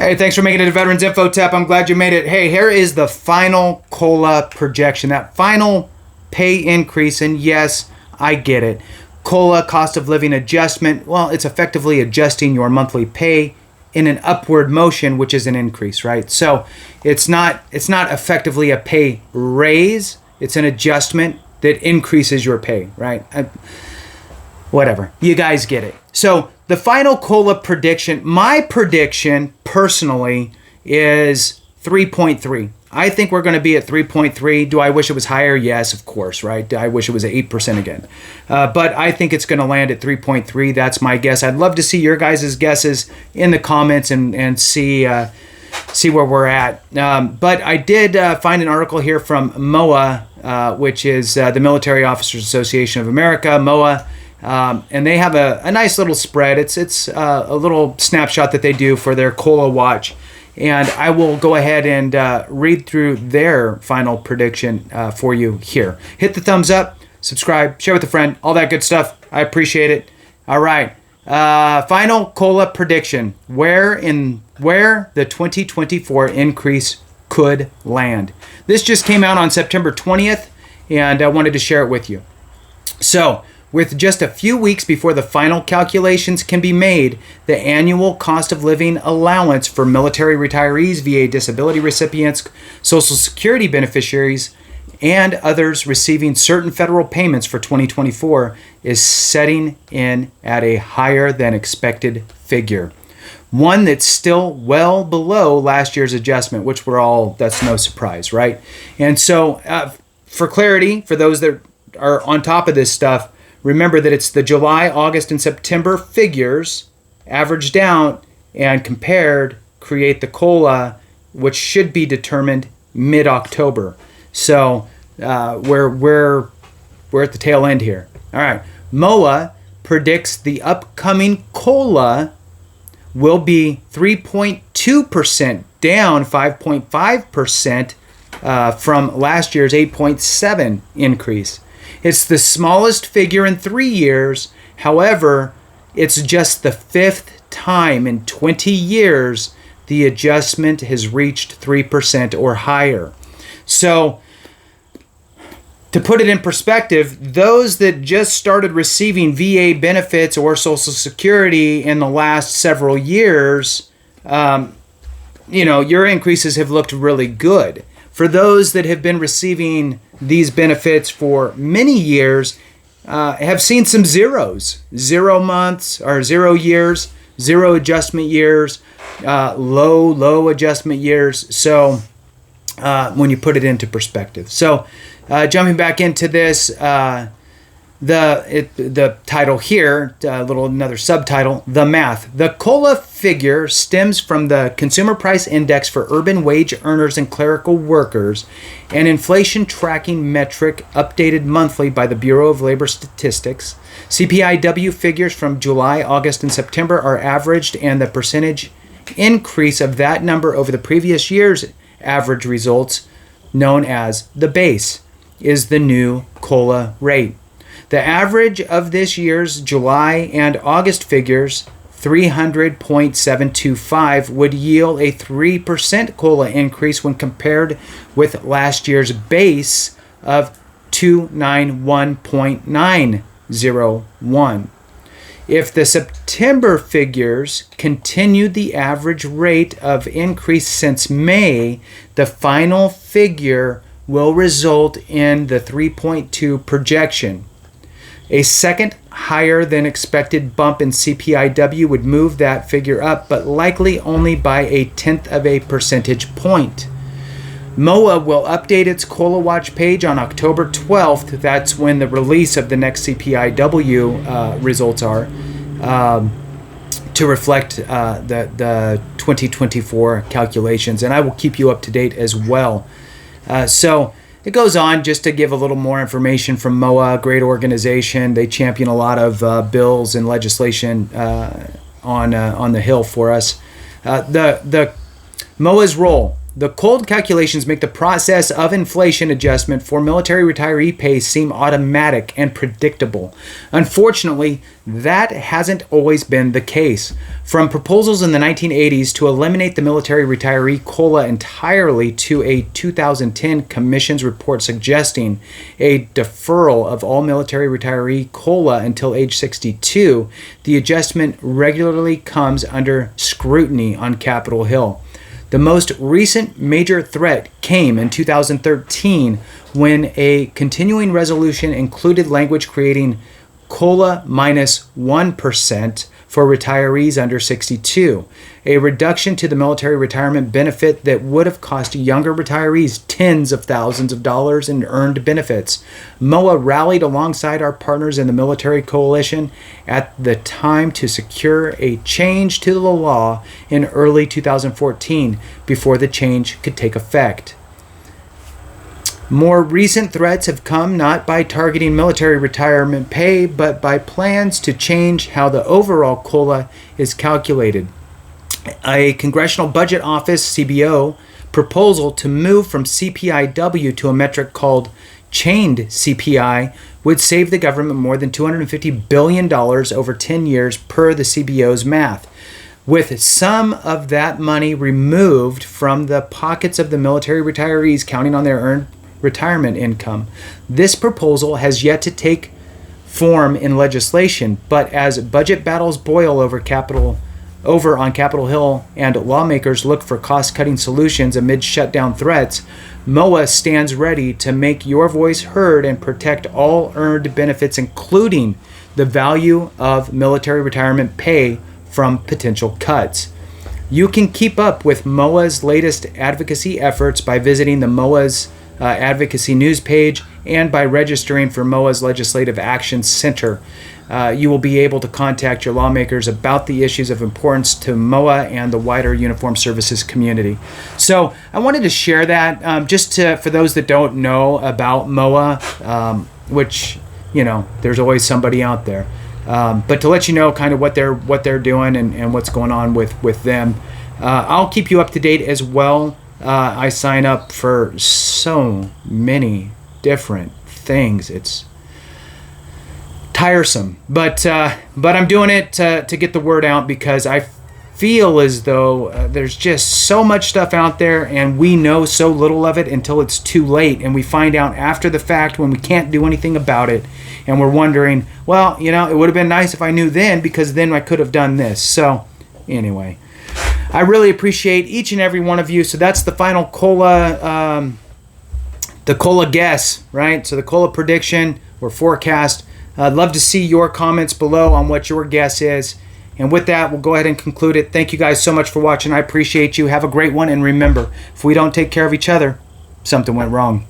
Hey, thanks for making it a Veterans Info Tap. I'm glad you made it. Hey, here is the final COLA projection, that final pay increase. And yes, I get it. COLA, cost of living adjustment, well, it's effectively adjusting your monthly pay in an upward motion, which is an increase, right? So it's not effectively a pay raise. It's an adjustment that increases your pay, right? Whatever. You guys get it. So the final COLA prediction, my prediction personally is 3.3. I think we're going to be at 3.3. Do I wish it was higher? Yes, of course, right? I wish it was at 8% again. But I think it's going to land at 3.3. That's my guess. I'd love to see your guys' guesses in the comments and see where we're at. But I did find an article here from MOA, which is the Military Officers Association of America, MOA. And they have a nice little spread. It's a little snapshot that they do for their COLA watch. And I will go ahead and read through their final prediction for you here. Hit the thumbs up, subscribe, share with a friend, all that good stuff. I appreciate it. All right. Final COLA prediction. Where the 2024 increase could land. This just came out on September 20th, and I wanted to share it with you. So, with just a few weeks before the final calculations can be made, the annual cost of living allowance for military retirees, VA disability recipients, Social Security beneficiaries, and others receiving certain federal payments for 2024 is setting in at a higher than expected figure. One that's still well below last year's adjustment, which that's no surprise, right? And so, for clarity, for those that are on top of this stuff, remember that it's the July, August, and September figures averaged out and compared create the COLA, which should be determined mid-October. So we're at the tail end here. All right. MOA predicts the upcoming COLA will be 3.2%, down 5.5% from last year's 8.7 increase. It's the smallest figure in 3 years. However, it's just the fifth time in 20 years the adjustment has reached 3% or higher. So, to put it in perspective, those that just started receiving VA benefits or Social Security in the last several years, your increases have looked really good. For those that have been receiving these benefits for many years, have seen some zeros, 0 months or 0 years, 0 adjustment years, low adjustment years. So when you put it into perspective. So jumping back into this, the title here, another subtitle, The Math. The COLA figure stems from the Consumer Price Index for urban wage earners and clerical workers, an inflation tracking metric updated monthly by the Bureau of Labor Statistics. CPIW figures from July, August, and September are averaged, and the percentage increase of that number over the previous year's average results, known as the base, is the new COLA rate. The average of this year's July and August figures, 300.725, would yield a 3% COLA increase when compared with last year's base of 291.901. If the September figures continued the average rate of increase since May, the final figure will result in the 3.2 projection. A second higher than expected bump in CPIW would move that figure up, but likely only by 1/10 of a percentage point. MOA will update its COLA Watch page on October 12th. That's when the release of the next CPIW results are, to reflect the 2024 calculations. And I will keep you up to date as well. So it goes on just to give a little more information from MOA, great organization. They champion a lot of bills and legislation on the Hill for us. The MOA's role The cold calculations make the process of inflation adjustment for military retiree pay seem automatic and predictable. Unfortunately, that hasn't always been the case. From proposals in the 1980s to eliminate the military retiree COLA entirely to a 2010 Commission's report suggesting a deferral of all military retiree COLA until age 62, the adjustment regularly comes under scrutiny on Capitol Hill. The most recent major threat came in 2013 when a continuing resolution included language creating COLA minus 1% for retirees under 62, a reduction to the military retirement benefit that would have cost younger retirees tens of thousands of dollars in earned benefits. MOA rallied alongside our partners in the military coalition at the time to secure a change to the law in early 2014 before the change could take effect. More recent threats have come not by targeting military retirement pay, but by plans to change how the overall COLA is calculated. A Congressional Budget Office, CBO, proposal to move from CPIW to a metric called chained CPI would save the government more than $250 billion over 10 years per the CBO's math. With some of that money removed from the pockets of the military retirees counting on their earned retirement income. This proposal has yet to take form in legislation, but as budget battles boil over on Capitol Hill and lawmakers look for cost-cutting solutions amid shutdown threats, MOA stands ready to make your voice heard and protect all earned benefits, including the value of military retirement pay from potential cuts. You can keep up with MOA's latest advocacy efforts by visiting the MOA's advocacy news page and by registering for MOA's Legislative Action Center. You will be able to contact your lawmakers about the issues of importance to MOA and the wider uniformed services community. So I wanted to share that for those that don't know about MOA, which, there's always somebody out there. But to let you know kind of what they're doing and what's going on with them. I'll keep you up to date as well. I sign up for so many different things. It's tiresome, but I'm doing it to get the word out because I feel as though there's just so much stuff out there and we know so little of it until it's too late, and we find out after the fact when we can't do anything about it, and we're wondering, well, it would have been nice if I knew then because then I could have done this. So anyway, I really appreciate each and every one of you. So that's the final COLA, the COLA guess, right? So the COLA prediction or forecast. I'd love to see your comments below on what your guess is. And with that, we'll go ahead and conclude it. Thank you guys so much for watching. I appreciate you. Have a great one. And remember, if we don't take care of each other, something went wrong.